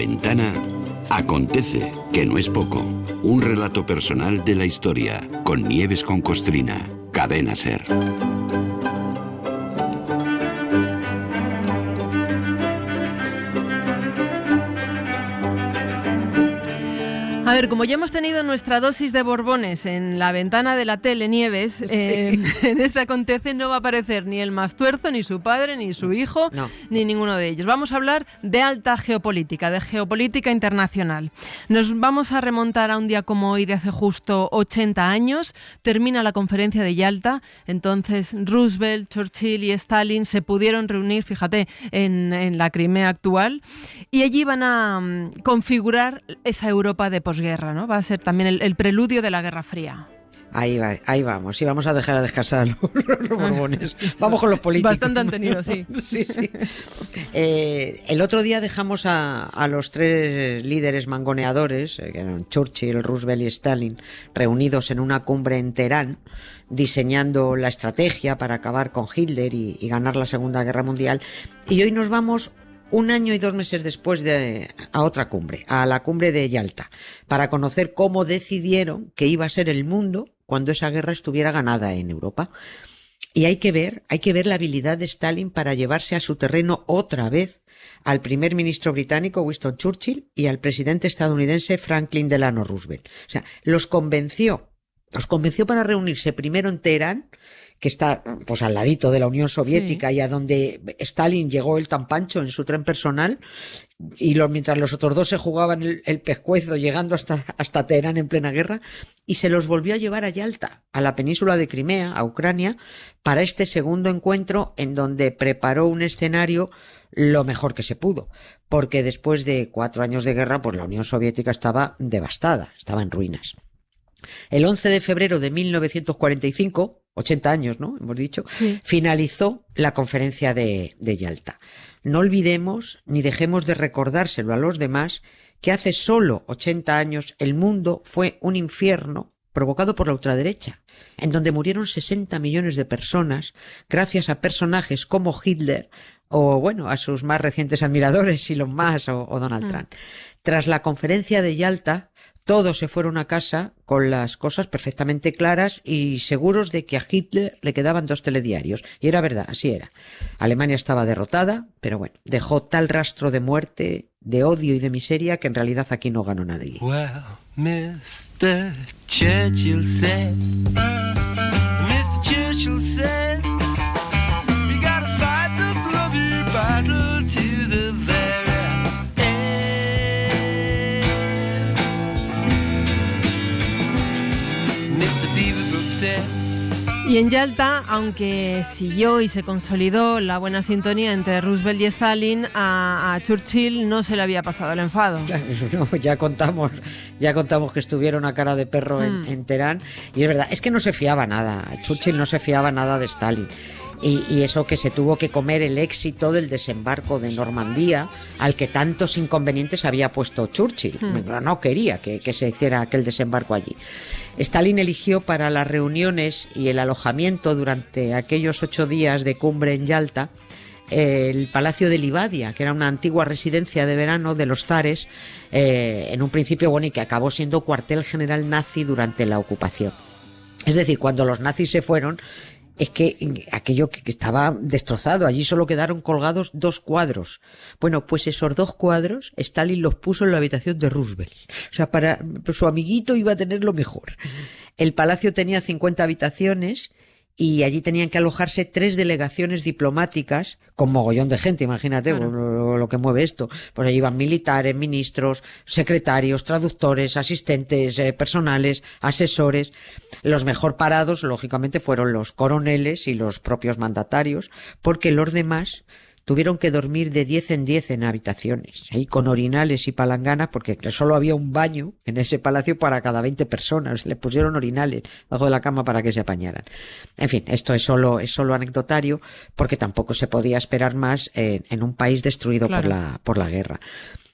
Ventana acontece, que no es poco. Un relato personal de la historia, con Nieves con Costrina. Cadena SER. A ver, como ya hemos tenido nuestra dosis de Borbones en la ventana de la tele, Nieves, Sí. en este acontece no va a aparecer ni el Mastuerzo, ni su padre, ni su hijo, ni ninguno de ellos. Vamos a hablar de alta geopolítica, de geopolítica internacional. Nos vamos a remontar a un día como hoy de hace justo 80 años. Termina la conferencia de Yalta. Entonces Roosevelt, Churchill y Stalin se pudieron reunir, fíjate, en la Crimea actual, y allí van a configurar esa Europa de posguerra, ¿no? Va a ser también el preludio de la Guerra Fría. Ahí vamos, y vamos a dejar a descansar a los Borbones. Vamos con los políticos. Bastante han tenido, sí. Sí. El otro día dejamos a los tres líderes mangoneadores, que eran Churchill, Roosevelt y Stalin, reunidos en una cumbre en Teherán, diseñando la estrategia para acabar con Hitler y ganar la Segunda Guerra Mundial. Y hoy nos vamos 1 año y 2 meses después a otra cumbre, a la cumbre de Yalta, para conocer cómo decidieron que iba a ser el mundo cuando esa guerra estuviera ganada en Europa. Y hay que ver la habilidad de Stalin para llevarse a su terreno otra vez al primer ministro británico Winston Churchill y al presidente estadounidense Franklin Delano Roosevelt. O sea, los convenció para reunirse primero en Teherán, que está pues al ladito de la Unión Soviética, sí, y a donde Stalin llegó él tan pancho en su tren personal, y mientras los otros dos se jugaban el pescuezo llegando hasta Teherán en plena guerra, y se los volvió a llevar a Yalta, a la península de Crimea, a Ucrania, para este segundo encuentro, en donde preparó un escenario lo mejor que se pudo, porque después de 4 años de guerra, pues la Unión Soviética estaba devastada, estaba en ruinas. El 11 de febrero de 1945, 80 años, ¿no? Hemos dicho, sí, finalizó la conferencia de Yalta. No olvidemos ni dejemos de recordárselo a los demás que hace solo 80 años el mundo fue un infierno provocado por la ultraderecha, en donde murieron 60 millones de personas gracias a personajes como Hitler o, bueno, a sus más recientes admiradores, Elon Musk o Donald Trump. Tras la conferencia de Yalta, todos se fueron a casa con las cosas perfectamente claras y seguros de que a Hitler le quedaban 2 telediarios. Y era verdad, así era. Alemania estaba derrotada, pero bueno, dejó tal rastro de muerte, de odio y de miseria que en realidad aquí no ganó nadie. Well, Mr. Churchill said, we gotta fight the bloody battle to the very Y en Yalta, aunque siguió y se consolidó la buena sintonía entre Roosevelt y Stalin, a Churchill no se le había pasado el enfado. No, ya contamos que estuvieron a cara de perro en Teherán, y es verdad, es que no se fiaba nada. Churchill no se fiaba nada de Stalin. Y eso que se tuvo que comer el éxito del desembarco de Normandía, al que tantos inconvenientes había puesto Churchill. No quería que se hiciera aquel desembarco allí. Stalin eligió para las reuniones y el alojamiento durante aquellos 8 días de cumbre en Yalta el Palacio de Livadia, que era una antigua residencia de verano de los zares, en un principio, bueno, y que acabó siendo cuartel general nazi durante la ocupación. Es decir, cuando los nazis se fueron, es que aquello que estaba destrozado, allí solo quedaron colgados 2 cuadros. Bueno, pues esos 2 cuadros Stalin los puso en la habitación de Roosevelt. O sea, para su amiguito iba a tener lo mejor. El palacio tenía 50 habitaciones y allí tenían que alojarse 3 delegaciones diplomáticas con mogollón de gente, imagínate, claro, lo que mueve esto. Pues allí iban militares, ministros, secretarios, traductores, asistentes personales, asesores. Los mejor parados, lógicamente, fueron los coroneles y los propios mandatarios, porque los demás tuvieron que dormir de 10 en 10 en habitaciones, ahí con orinales y palanganas, porque solo había un baño en ese palacio para cada 20 personas. Les pusieron orinales bajo de la cama para que se apañaran. En fin, esto es solo anecdotario, porque tampoco se podía esperar más en un país destruido, claro, por la guerra.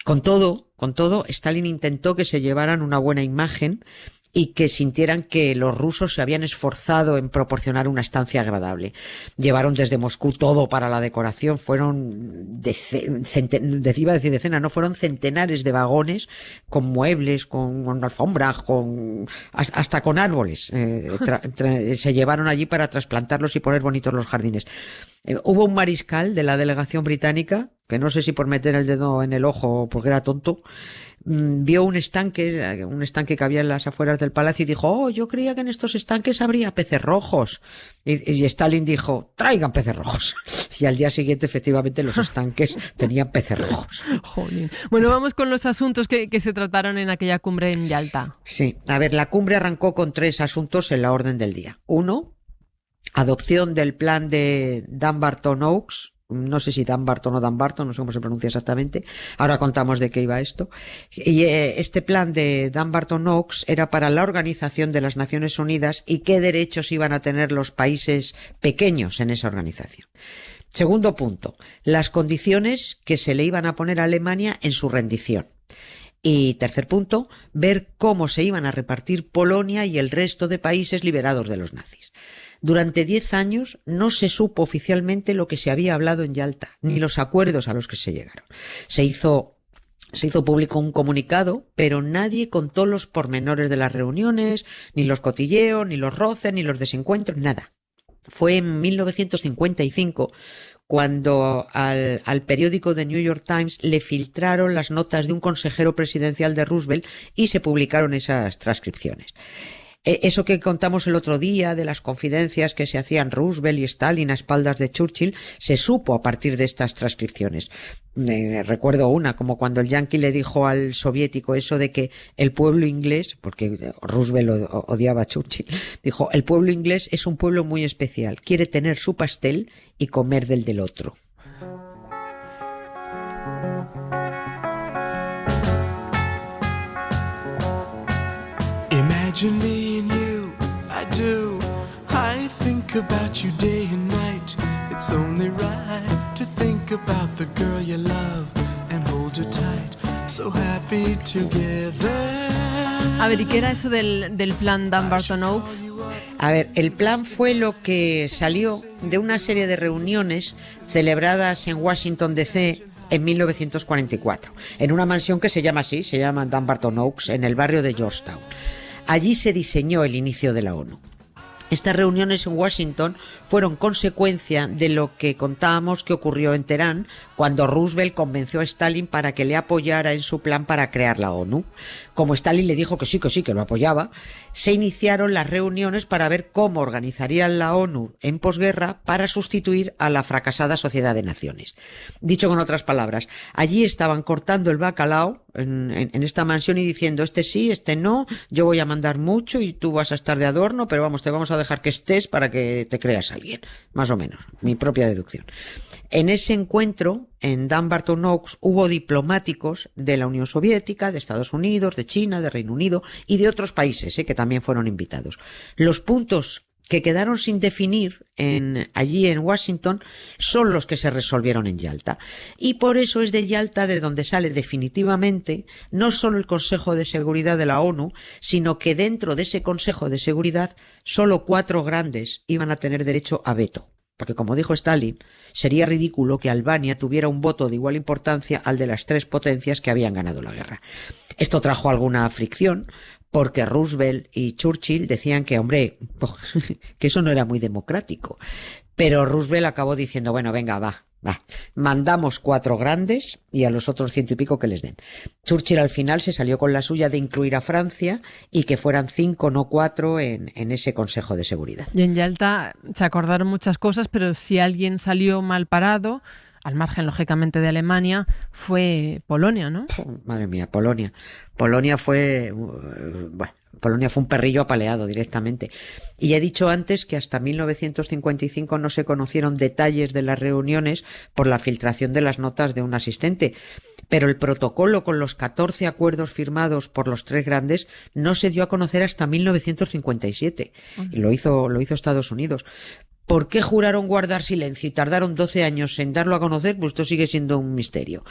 Con todo, Stalin intentó que se llevaran una buena imagen y que sintieran que los rusos se habían esforzado en proporcionar una estancia agradable. Llevaron desde Moscú todo para la decoración, fueron fueron centenares de vagones con muebles, con alfombras, hasta con árboles. Se llevaron allí para trasplantarlos y poner bonitos los jardines. Hubo un mariscal de la delegación británica, que no sé si por meter el dedo en el ojo o porque era tonto, vio un estanque que había en las afueras del palacio y dijo: yo creía que en estos estanques habría peces rojos. Y Stalin dijo: traigan peces rojos. Y al día siguiente, efectivamente, los estanques tenían peces rojos. Jolín. Bueno, vamos con los asuntos que se trataron en aquella cumbre en Yalta. Sí, a ver, la cumbre arrancó con 3 asuntos en la orden del día. 1, adopción del plan de Dumbarton-Oaks. No sé si Dumbarton o Dumbarton, no sé cómo se pronuncia exactamente. Ahora contamos de qué iba esto. Y este plan de Dumbarton-Oaks era para la Organización de las Naciones Unidas y qué derechos iban a tener los países pequeños en esa organización. Segundo punto, las condiciones que se le iban a poner a Alemania en su rendición. Y tercer punto, ver cómo se iban a repartir Polonia y el resto de países liberados de los nazis. Durante 10 años no se supo oficialmente lo que se había hablado en Yalta, ni los acuerdos a los que se llegaron. Se hizo público un comunicado, pero nadie contó los pormenores de las reuniones, ni los cotilleos, ni los roces, ni los desencuentros, nada. Fue en 1955 cuando al periódico The New York Times le filtraron las notas de un consejero presidencial de Roosevelt y se publicaron esas transcripciones. Eso que contamos el otro día de las confidencias que se hacían Roosevelt y Stalin a espaldas de Churchill, se supo a partir de estas transcripciones. Recuerdo una, como cuando el yanqui le dijo al soviético eso de que el pueblo inglés, porque Roosevelt odiaba a Churchill, dijo: el pueblo inglés es un pueblo muy especial, quiere tener su pastel y comer del otro. Imagine me and you, I do. I think about you day and night. It's only right to think about the girl you love and hold her tight. So happy together. A ver, ¿y qué era eso del plan Dumbarton-Oaks? A ver, el plan fue lo que salió de una serie de reuniones celebradas en Washington, D.C., en 1944, en una mansión que se llama Dumbarton-Oaks, en el barrio de Georgetown. Allí se diseñó el inicio de la ONU. Estas reuniones en Washington fueron consecuencia de lo que contábamos que ocurrió en Teherán cuando Roosevelt convenció a Stalin para que le apoyara en su plan para crear la ONU. Como Stalin le dijo que sí, que lo apoyaba, se iniciaron las reuniones para ver cómo organizarían la ONU en posguerra para sustituir a la fracasada Sociedad de Naciones. Dicho con otras palabras, allí estaban cortando el bacalao en esta mansión y diciendo: este sí, este no, yo voy a mandar mucho y tú vas a estar de adorno, pero vamos, te vamos a dejar que estés para que te creas alguien, más o menos, mi propia deducción. En ese encuentro, en Dumbarton-Oaks, hubo diplomáticos de la Unión Soviética, de Estados Unidos, de China, de Reino Unido y de otros países que también fueron invitados. Los puntos que quedaron sin definir allí en Washington son los que se resolvieron en Yalta. Y por eso es de Yalta de donde sale definitivamente no solo el Consejo de Seguridad de la ONU, sino que dentro de ese Consejo de Seguridad solo 4 grandes iban a tener derecho a veto. Porque, como dijo Stalin, sería ridículo que Albania tuviera un voto de igual importancia al de las 3 potencias que habían ganado la guerra. Esto trajo alguna fricción, porque Roosevelt y Churchill decían que, hombre, que eso no era muy democrático. Pero Roosevelt acabó diciendo: bueno, venga, va, mandamos 4 grandes y a los otros 100 y pico que les den. Churchill al final se salió con la suya de incluir a Francia y que fueran 5, no 4 en ese Consejo de Seguridad. Y en Yalta se acordaron muchas cosas, pero si alguien salió mal parado, al margen, lógicamente, de Alemania, fue Polonia, ¿no? Madre mía, Polonia. Polonia fue un perrillo apaleado directamente. Y he dicho antes que hasta 1955 no se conocieron detalles de las reuniones por la filtración de las notas de un asistente. Pero el protocolo con los 14 acuerdos firmados por los 3 grandes no se dio a conocer hasta 1957. Y lo hizo Estados Unidos. ¿Por qué juraron guardar silencio y tardaron 12 años en darlo a conocer? Pues esto sigue siendo un misterio.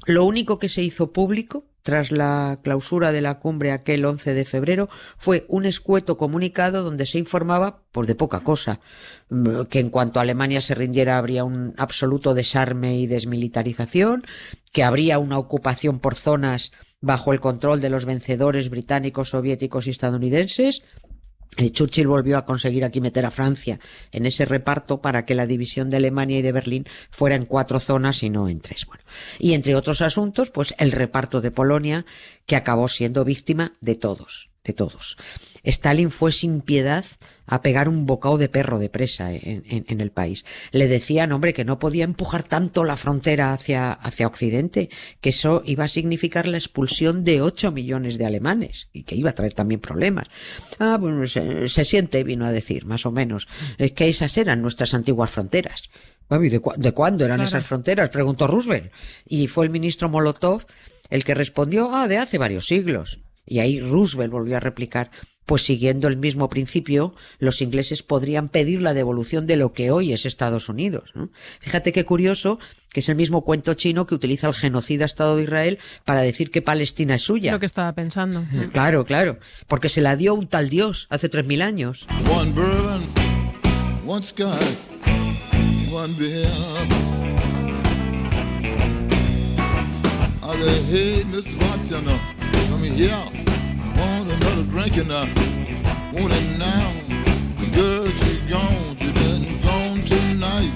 Lo único que se hizo público tras la clausura de la cumbre aquel 11 de febrero fue un escueto comunicado donde se informaba, pues de poca cosa, que en cuanto Alemania se rindiera habría un absoluto desarme y desmilitarización, que habría una ocupación por zonas bajo el control de los vencedores británicos, soviéticos y estadounidenses. Churchill volvió a conseguir aquí meter a Francia en ese reparto para que la división de Alemania y de Berlín fuera en 4 zonas y no en 3. Bueno, y entre otros asuntos, pues el reparto de Polonia, que acabó siendo víctima de todos. Stalin fue sin piedad a pegar un bocado de perro de presa en el país. Le decían, hombre, que no podía empujar tanto la frontera hacia Occidente, que eso iba a significar la expulsión de 8 millones de alemanes y que iba a traer también problemas. Bueno, se siente, vino a decir, más o menos, que esas eran nuestras antiguas fronteras. ¿De cuándo eran esas fronteras?, preguntó Roosevelt. Y fue el ministro Molotov el que respondió, de hace varios siglos. Y ahí Roosevelt volvió a replicar, pues siguiendo el mismo principio, los ingleses podrían pedir la devolución de lo que hoy es Estados Unidos, ¿no? Fíjate qué curioso, que es el mismo cuento chino que utiliza el genocida Estado de Israel para decir que Palestina es suya. Lo que estaba pensando. Claro, porque se la dio un tal Dios hace 3.000 años. One bourbon, one sky, one beer. I said, hey, Mr. Bartender, come here. Want another drink and I want it now. The girl, she gone, she been gone tonight.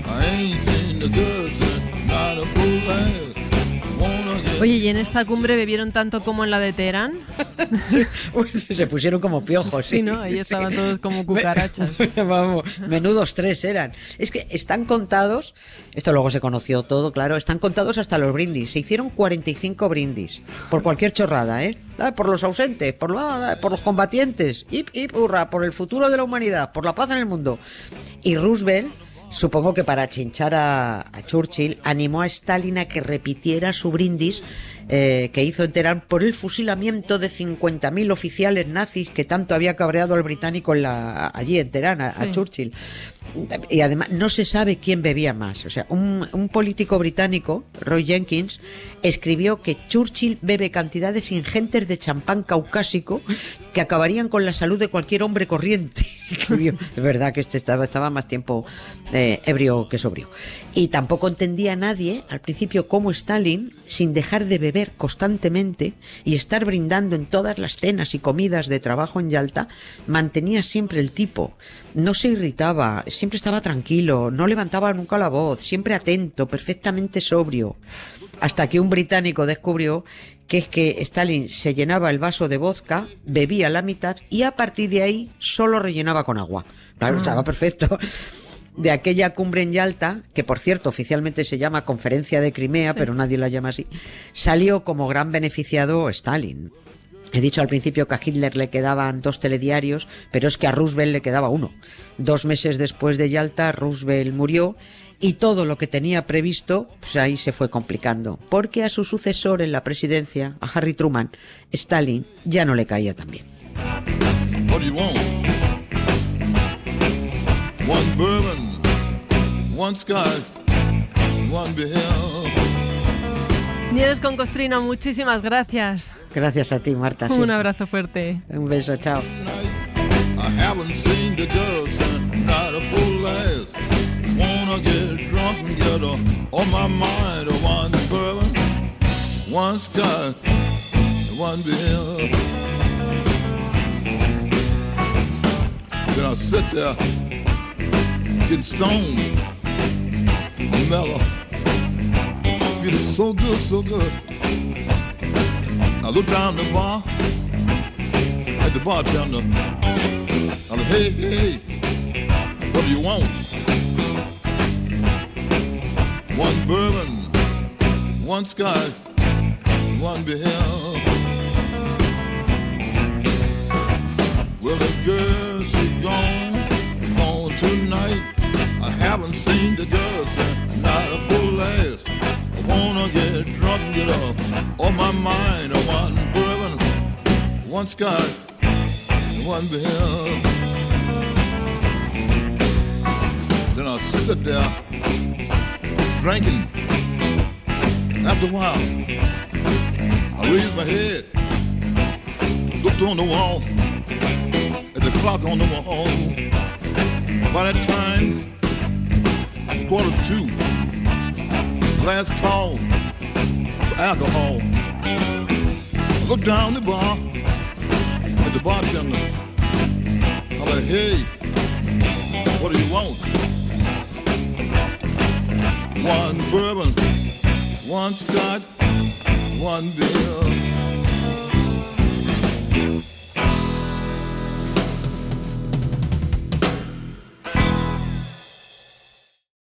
I ain't seen the girls and not a full ass. Oye, ¿y en esta cumbre bebieron tanto como en la de Teherán? Sí, se pusieron como piojos. Sí, ¿no? Ahí estaban todos como cucarachas. Vamos, menudos 3 eran. Es que están contados, esto luego se conoció todo, claro, están contados hasta los brindis. Se hicieron 45 brindis, por cualquier chorrada, por los ausentes, por los combatientes, hurra, por el futuro de la humanidad, por la paz en el mundo. Y Roosevelt, supongo que para chinchar a Churchill, animó a Stalin a que repitiera su brindis que hizo en Teherán por el fusilamiento de 50.000 oficiales nazis que tanto había cabreado al británico allí en Teherán, a Churchill. Y además no se sabe quién bebía más. O sea, un político británico, Roy Jenkins, escribió que Churchill bebe cantidades ingentes de champán caucásico que acabarían con la salud de cualquier hombre corriente. Escribió. Es verdad que estaba más tiempo ebrio que sobrio. Y tampoco entendía nadie al principio cómo Stalin, sin dejar de beber constantemente y estar brindando en todas las cenas y comidas de trabajo en Yalta, mantenía siempre el tipo. No se irritaba, siempre estaba tranquilo, no levantaba nunca la voz, siempre atento, perfectamente sobrio. Hasta que un británico descubrió que es que Stalin se llenaba el vaso de vodka, bebía la mitad y a partir de ahí solo rellenaba con agua. Claro, estaba perfecto. De aquella cumbre en Yalta, que por cierto oficialmente se llama Conferencia de Crimea, pero nadie la llama así, salió como gran beneficiado Stalin. He dicho al principio que a Hitler le quedaban 2 telediarios, pero es que a Roosevelt le quedaba 1. 2 meses después de Yalta, Roosevelt murió y todo lo que tenía previsto, pues ahí se fue complicando, porque a su sucesor en la presidencia, a Harry Truman, Stalin ya no le caía tan bien. What do you want? One bourbon, one scotch, one beer. Nieves con Costrina, muchísimas gracias. Gracias a ti, Marta. Un abrazo fuerte. Un beso, chao. I haven't seen the girls and not a full ass. Wanna get drunk and get her on my mind. One bourbon, one scotch, one beer. Then I sit there getting stoned, mellow. Feeling so good, so good. I look down the bar at the bartender. I said, hey, hey, what do you want? One bourbon, one scotch, one beer. Well, the girl, she's gone tonight. I haven't seen the girl since not a full ass. I wanna get drunk and get up on my mind. One bourbon, one scotch, one beer. Then I sit there drinking. After a while, I raised my head, looked on the wall, at the clock on the wall. By that time, 1:45, last call for alcohol. I looked down the bar at the bartender. I'm like, hey, what do you want? One bourbon, one scotch, one beer.